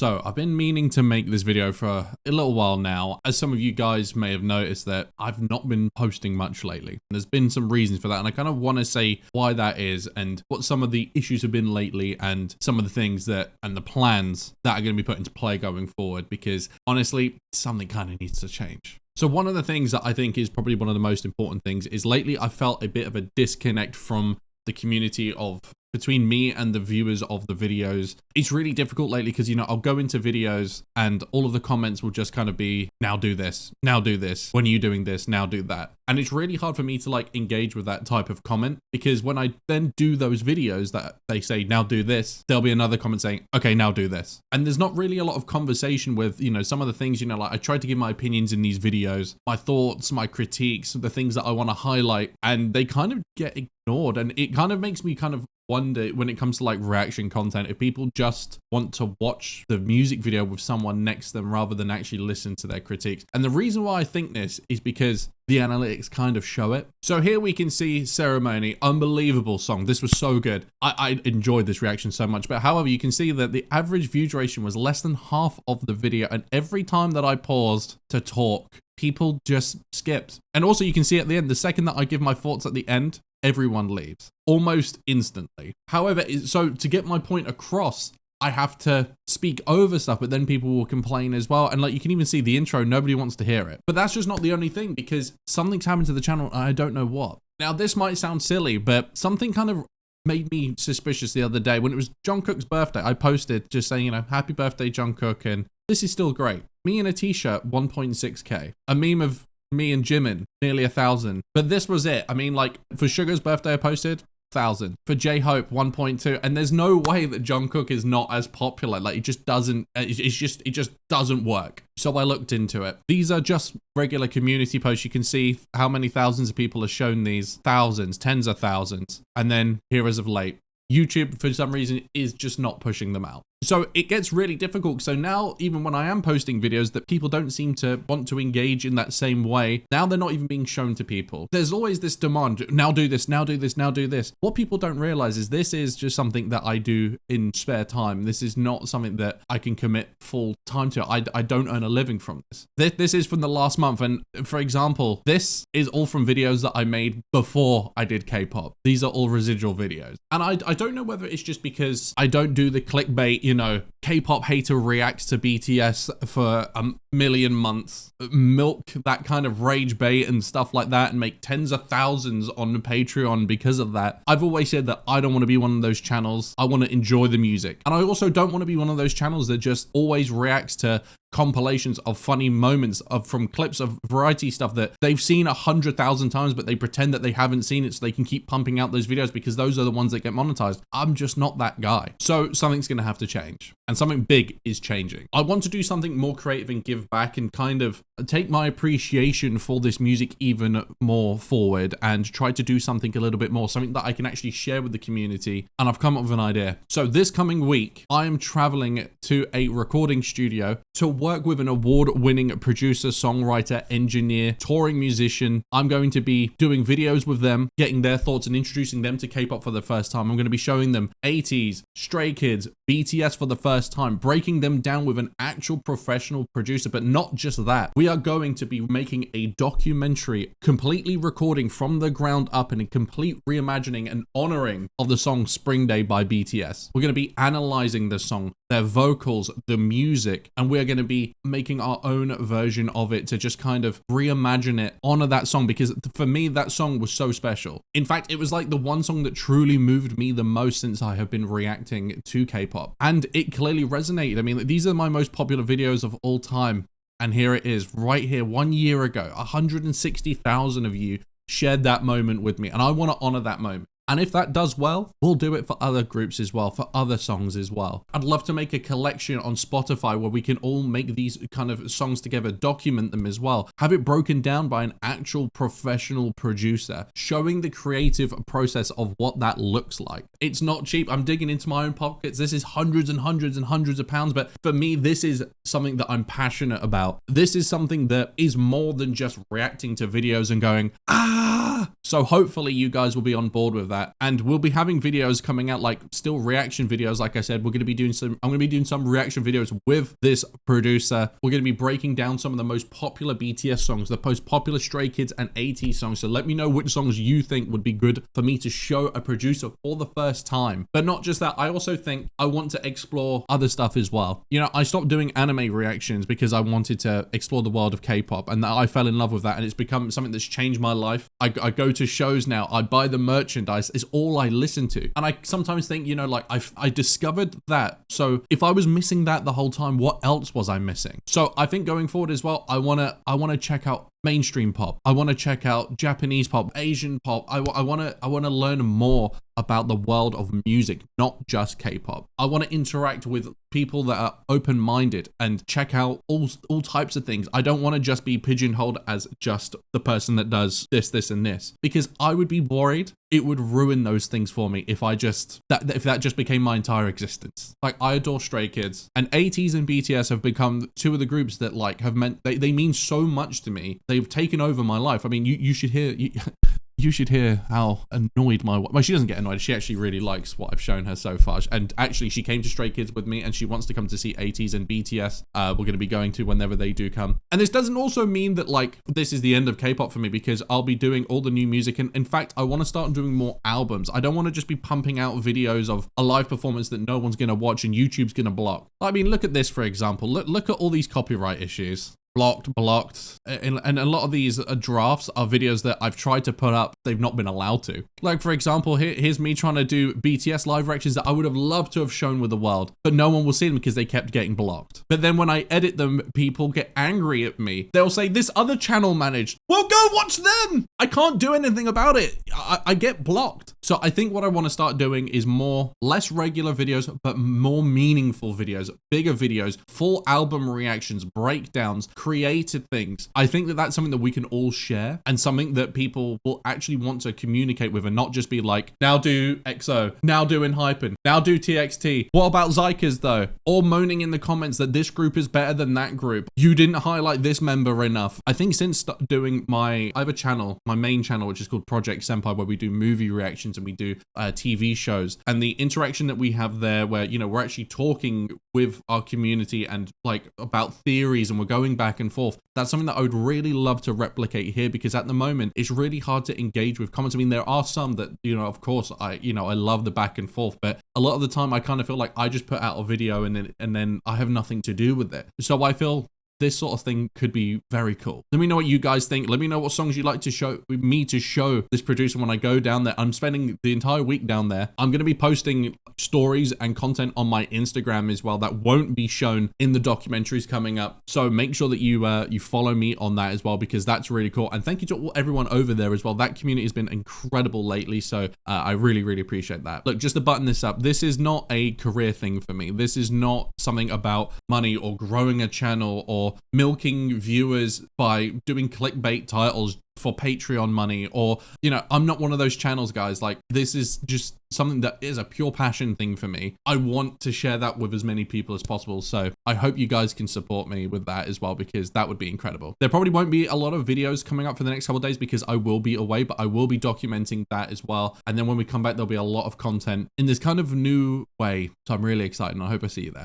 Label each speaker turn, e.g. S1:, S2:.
S1: So I've been meaning to make this video for a little while now. As some of you guys may have noticed that I've not been posting much lately. There's been some reasons for that, and I kind of want to say why that is and what some of the issues have been lately and some of the things that and the plans that are going to be put into play going forward, because honestly, something kind of needs to change. So one of the things that I think is probably one of the most important things is lately I felt a bit of a disconnect from the community of between me and the viewers of the videos. It's really difficult lately because, you know, I'll go into videos and all of the comments will just kind of be, now do this, when are you doing this, now do that. And it's really hard for me to like engage with that type of comment, because when I then do those videos that they say, now do this, there'll be another comment saying, okay, now do this. And there's not really a lot of conversation with, you know, some of the things, you know, like I try to give my opinions in these videos, my thoughts, my critiques, the things that I want to highlight, and they kind of get ignored. And it kind of makes me kind of wonder when it comes to like reaction content, if people just want to watch the music video with someone next to them rather than actually listen to their critiques. And the reason why I think this is because the analytics kind of show it. So here we can see Ceremony, unbelievable song. This was so good. I enjoyed this reaction so much. But however, you can see that the average view duration was less than half of the video. And every time that I paused to talk, people just skipped. And also you can see at the end, the second that I give my thoughts at the end, everyone leaves almost instantly. However, so to get my point across, I have to speak over stuff, but then people will complain as well. And like you can even see the intro, nobody wants to hear it. But that's just not the only thing, because something's happened to the channel and I don't know what. Now this might sound silly, but something kind of made me suspicious the other day. When it was Jungkook's birthday, I posted just saying, you know, happy birthday Jungkook, and this is still great. Me in a t-shirt, 1.6k. A meme of me and Jimin, nearly 1,000. But this was it. I mean, like for Sugar's birthday, I posted 1,000. For J-Hope, 1.2. And there's no way that Jungkook is not as popular. Like it just doesn't, it just doesn't work. So I looked into it. These are just regular community posts. You can see how many thousands of people are shown these. Thousands, tens of thousands. And then here as of late, YouTube, for some reason, is just not pushing them out. So it gets really difficult. So now, even when I am posting videos that people don't seem to want to engage in that same way, now they're not even being shown to people. There's always this demand, now do this, now do this, now do this. What people don't realize is this is just something that I do in spare time. This is not something that I can commit full time to. I don't earn a living from this. This is from the last month. And for example, this is all from videos that I made before I did K-pop. These are all residual videos. And I don't know whether it's just because I don't do the clickbait, you know, K-pop hater reacts to BTS for a million months, milk that kind of rage bait and stuff like that and make tens of thousands on Patreon because of that. I've always said that I don't want to be one of those channels. I want to enjoy the music. And I also don't want to be one of those channels that just always reacts to compilations of funny moments from clips of variety stuff that they've seen 100,000 times, but they pretend that they haven't seen it so they can keep pumping out those videos because those are the ones that get monetized. I'm just not that guy. So something's going to have to change, and something big is changing. I want to do something more creative and give back and kind of take my appreciation for this music even more forward and try to do something a little bit more, something that I can actually share with the community. And I've come up with an idea. So this coming week, I am traveling to a recording studio to work with an award-winning producer, songwriter, engineer, touring musician. I'm going to be doing videos with them, getting their thoughts and introducing them to K-pop for the first time. I'm going to be showing them 80s, Stray Kids, BTS for the first time, breaking them down with an actual professional producer. But not just that, we are going to be making a documentary, completely recording from the ground up and a complete reimagining and honoring of the song Spring Day by BTS. We're going to be analyzing the song, their vocals, the music, and we're going to be making our own version of it to just kind of reimagine it, honor that song, because for me, that song was so special. In fact, it was like the one song that truly moved me the most since I have been reacting to K-pop. And it clearly resonated. I mean, these are my most popular videos of all time. And here it is, right here, 1 year ago, 160,000 of you shared that moment with me. And I want to honor that moment. And if that does well, we'll do it for other groups as well, for other songs as well. I'd love to make a collection on Spotify where we can all make these kind of songs together, document them as well, have it broken down by an actual professional producer, showing the creative process of what that looks like. It's not cheap. I'm digging into my own pockets. This is hundreds and hundreds and hundreds of pounds, but for me, this is something that I'm passionate about. This is something that is more than just reacting to videos and going, ah, So hopefully you guys will be on board with that. And we'll be having videos coming out, like still reaction videos. Like I said, I'm going to be doing some reaction videos with this producer. We're going to be breaking down some of the most popular BTS songs, the most popular Stray Kids and AT songs. So let me know which songs you think would be good for me to show a producer for the first time. But not just that, I also think I want to explore other stuff as well. You know, I stopped doing anime reactions because I wanted to explore the world of K-pop, and I fell in love with that, and it's become something that's changed my life. I go to shows now, I buy the merchandise, it's all I listen to. And I sometimes think, you know, like I discovered that. So if I was missing that the whole time, what else was I missing? So I think going forward as well, I wanna check out mainstream pop. I want to check out Japanese pop, Asian pop. I want to learn more about the world of music, not just K-pop. I want to interact with people that are open-minded and check out all types of things. I don't want to just be pigeonholed as just the person that does this, and this, because I would be worried it would ruin those things for me if that just became my entire existence. Like, I adore Stray Kids, and ATEEZ and BTS have become two of the groups that like have meant they mean so much to me. They've taken over my life. I mean, you should hear. You should hear how annoyed my wife. Well, she doesn't get annoyed. She actually really likes what I've shown her so far. And actually, she came to Stray Kids with me, and she wants to come to see ATEEZ and BTS. We're going to be going to whenever they do come. And this doesn't also mean that like this is the end of K-pop for me, because I'll be doing all the new music. And in fact, I want to start doing more albums. I don't want to just be pumping out videos of a live performance that no one's going to watch and YouTube's going to block. I mean, look at this, for example. Look at all these copyright issues. Blocked. And a lot of these drafts are videos that I've tried to put up, they've not been allowed to. Like, for example, here's me trying to do BTS live reactions that I would have loved to have shown with the world, but no one will see them because they kept getting blocked. But then when I edit them, people get angry at me. They'll say, this other channel managed. Well, go watch them! I can't do anything about it. I get blocked. So I think what I want to start doing is less regular videos, but more meaningful videos, bigger videos, full album reactions, breakdowns, creative things. I think that that's something that we can all share, and something that people will actually want to communicate with, and not just be like, now do EXO, now do ENHYPEN, now do TXT. What about Zykas though? Or moaning in the comments that this group is better than that group. You didn't highlight this member enough. I think since doing I have a channel, my main channel, which is called Project Senpai, where we do movie reactions and we do TV shows, and the interaction that we have there, where, you know, we're actually talking with our community and like about theories, and we're going back and forth. That's something that I would really love to replicate here, because at the moment it's really hard to engage with comments. I mean, there are some that, you know, of course I love the back and forth, but a lot of the time I kind of feel like I just put out a video and then I have nothing to do with it. So I feel this sort of thing could be very cool. Let me know what you guys think. Let me know what songs you'd like to show this producer when I go down there. I'm spending the entire week down there. I'm going to be posting stories and content on my Instagram as well that won't be shown in the documentaries coming up. So make sure that you follow me on that as well, because that's really cool. And thank you to everyone over there as well. That community has been incredible lately. So I really, really appreciate that. Look, just to button this up, this is not a career thing for me. This is not something about money or growing a channel or milking viewers by doing clickbait titles for Patreon money, or, you know, I'm not one of those channels, guys. Like, this is just something that is a pure passion thing for me. I want to share that with as many people as possible. So I hope you guys can support me with that as well, because that would be incredible. There probably won't be a lot of videos coming up for the next couple of days because I will be away, but I will be documenting that as well. And then when we come back, there'll be a lot of content in this kind of new way. So I'm really excited, and I hope I see you there.